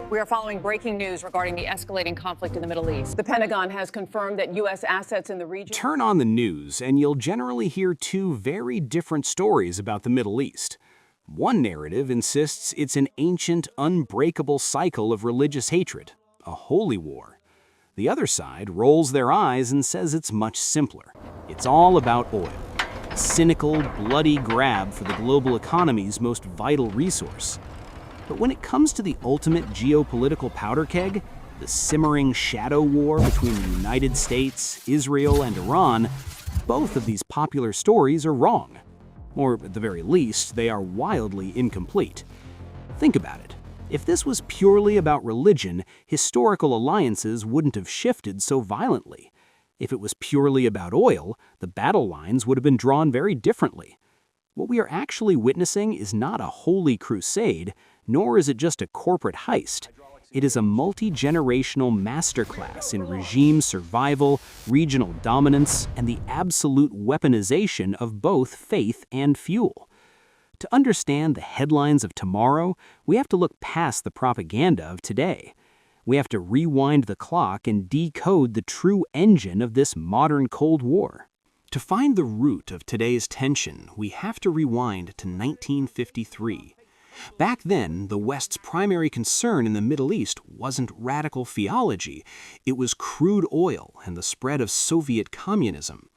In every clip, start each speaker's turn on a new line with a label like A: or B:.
A: We are following breaking news regarding the escalating conflict in the Middle East. The Pentagon has confirmed that U.S. assets in the region...
B: Turn on the news and you'll generally hear two very different stories about the Middle East. One narrative insists it's an ancient, unbreakable cycle of religious hatred, a holy war. The other side rolls their eyes and says it's much simpler. It's all about oil, a cynical, bloody grab for the global economy's most vital resource. But when it comes to the ultimate geopolitical powder keg, the simmering shadow war between the United States, Israel, and Iran, both of these popular stories are wrong. Or at the very least, they are wildly incomplete. Think about it. If this was purely about religion, historical alliances wouldn't have shifted so violently. If it was purely about oil, the battle lines would have been drawn very differently. What we are actually witnessing is not a holy crusade, nor is it just a corporate heist. It is a multi-generational masterclass in regime survival, regional dominance, and the absolute weaponization of both faith and fuel. To understand the headlines of tomorrow, we have to look past the propaganda of today. We have to rewind the clock and decode the true engine of this modern Cold War. To find the root of today's tension, we have to rewind to 1953. Back then, the West's primary concern in the Middle East wasn't radical theology, it was crude oil and the spread of Soviet communism.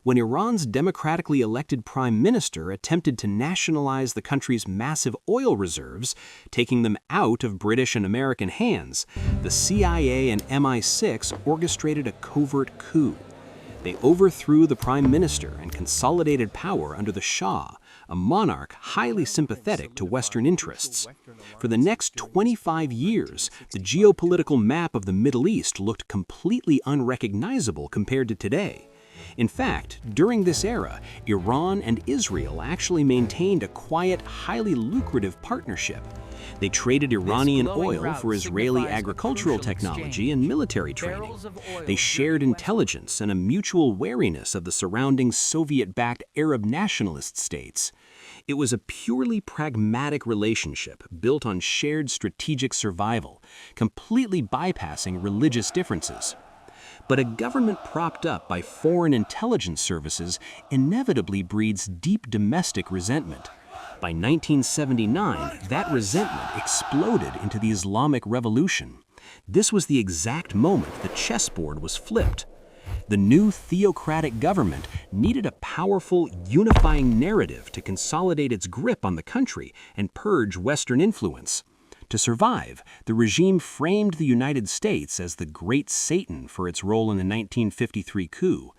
B: When Iran's democratically elected prime minister attempted to nationalize the country's massive oil reserves, taking them out of British and American hands, the CIA and MI6 orchestrated a covert coup. They overthrew the prime minister and consolidated power under the Shah, a monarch highly sympathetic to Western interests. For the next 25 years, the geopolitical map of the Middle East looked completely unrecognizable compared to today. In fact, during this era, Iran and Israel actually maintained a quiet, highly lucrative partnership. They traded Iranian oil for Israeli agricultural technology and military training. They shared intelligence and a mutual wariness of the surrounding Soviet-backed Arab nationalist states. It was a purely pragmatic relationship built on shared strategic survival, completely bypassing religious differences. But a government propped up by foreign intelligence services inevitably breeds deep domestic resentment. By 1979, that resentment exploded into the Islamic Revolution. This was the exact moment the chessboard was flipped. The new theocratic government needed a powerful, unifying narrative to consolidate its grip on the country and purge Western influence. To survive, the regime framed the United States as the Great Satan for its role in the 1953 coup.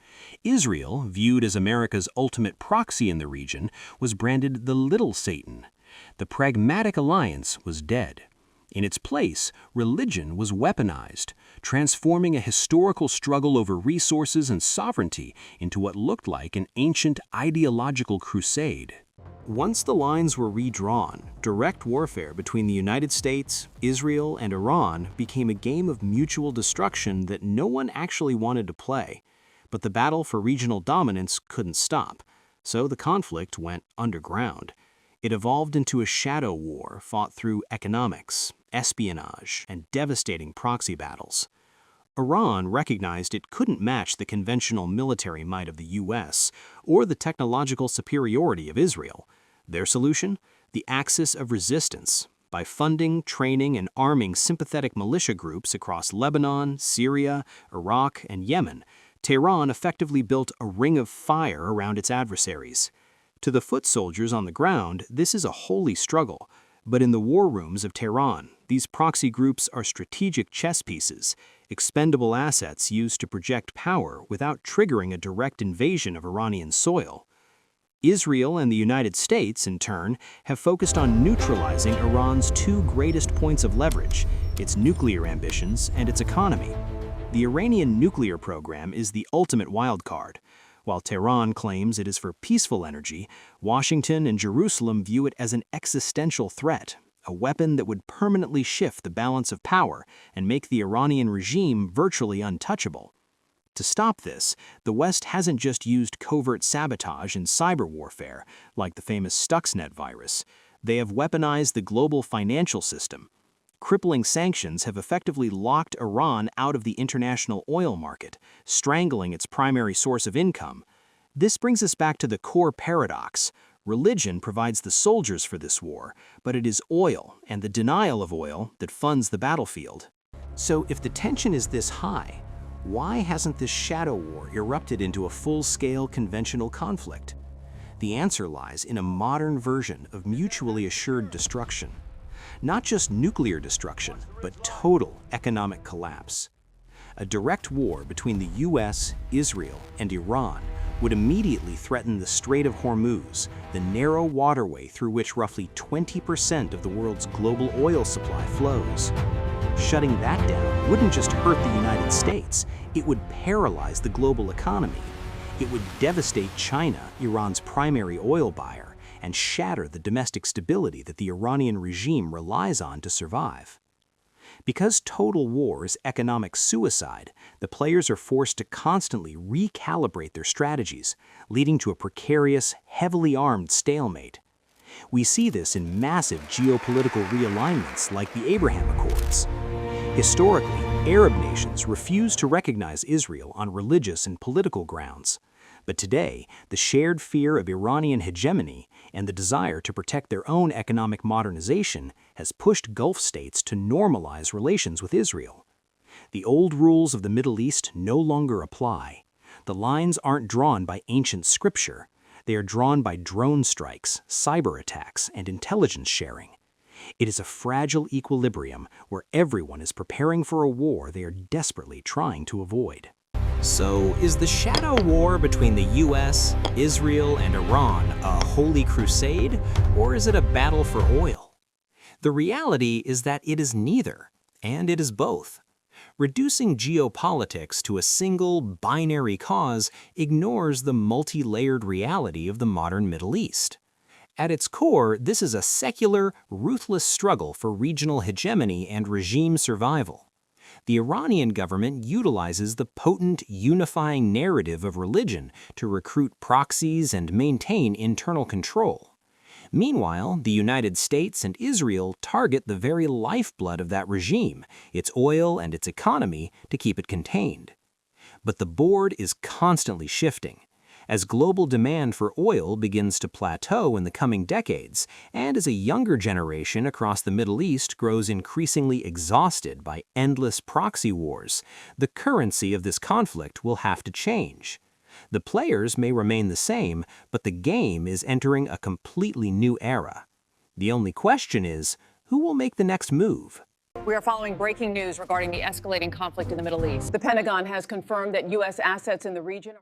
B: Israel, viewed as America's ultimate proxy in the region, was branded the Little Satan. The pragmatic alliance was dead. In its place, religion was weaponized, transforming a historical struggle over resources and sovereignty into what looked like an ancient ideological crusade. Once the lines were redrawn, direct warfare between the United States, Israel, and Iran became a game of mutual destruction that no one actually wanted to play. But the battle for regional dominance couldn't stop, so the conflict went underground. It evolved into a shadow war fought through economics, espionage, and devastating proxy battles. Iran recognized it couldn't match the conventional military might of the U.S. or the technological superiority of Israel. Their solution? The axis of resistance. By funding, training, and arming sympathetic militia groups across Lebanon, Syria, Iraq, and Yemen, Tehran effectively built a ring of fire around its adversaries. To the foot soldiers on the ground, this is a holy struggle. But in the war rooms of Tehran, these proxy groups are strategic chess pieces, expendable assets used to project power without triggering a direct invasion of Iranian soil. Israel and the United States, in turn, have focused on neutralizing Iran's two greatest points of leverage, its nuclear ambitions and its economy. The Iranian nuclear program is the ultimate wildcard. While Tehran claims it is for peaceful energy, Washington and Jerusalem view it as an existential threat, a weapon that would permanently shift the balance of power and make the Iranian regime virtually untouchable. To stop this, the West hasn't just used covert sabotage and cyber warfare, like the famous Stuxnet virus. They have weaponized the global financial system. Crippling sanctions have effectively locked Iran out of the international oil market, strangling its primary source of income. This brings us back to the core paradox. Religion provides the soldiers for this war, but it is oil and the denial of oil that funds the battlefield. So if the tension is this high, why hasn't this shadow war erupted into a full-scale conventional conflict? The answer lies in a modern version of mutually assured destruction. Not just nuclear destruction, but total economic collapse. A direct war between the US, Israel, and Iran would immediately threaten the Strait of Hormuz, the narrow waterway through which roughly 20% of the world's global oil supply flows. Shutting that down wouldn't just hurt the United States, it would paralyze the global economy. It would devastate China, Iran's primary oil buyer, and shatter the domestic stability that the Iranian regime relies on to survive. Because total war is economic suicide, the players are forced to constantly recalibrate their strategies, leading to a precarious, heavily armed stalemate. We see this in massive geopolitical realignments like the Abraham Accords. Historically, Arab nations refused to recognize Israel on religious and political grounds. But today, the shared fear of Iranian hegemony and the desire to protect their own economic modernization has pushed Gulf states to normalize relations with Israel. The old rules of the Middle East no longer apply. The lines aren't drawn by ancient scripture. They are drawn by drone strikes, cyber attacks, and intelligence sharing. It is a fragile equilibrium where everyone is preparing for a war they are desperately trying to avoid. So, is the shadow war between the US, Israel, and Iran a holy crusade, or is it a battle for oil? The reality is that it is neither, and it is both. Reducing geopolitics to a single, binary cause ignores the multi-layered reality of the modern Middle East. At its core, this is a secular, ruthless struggle for regional hegemony and regime survival. The Iranian government utilizes the potent, unifying narrative of religion to recruit proxies and maintain internal control. Meanwhile, the United States and Israel target the very lifeblood of that regime, its oil and its economy, to keep it contained. But the board is constantly shifting. As global demand for oil begins to plateau in the coming decades, and as a younger generation across the Middle East grows increasingly exhausted by endless proxy wars, the currency of this conflict will have to change. The players may remain the same, but the game is entering a completely new era. The only question is, who will make the next move?
A: We are following breaking news regarding the escalating conflict in the Middle East. The Pentagon has confirmed that U.S. assets in the region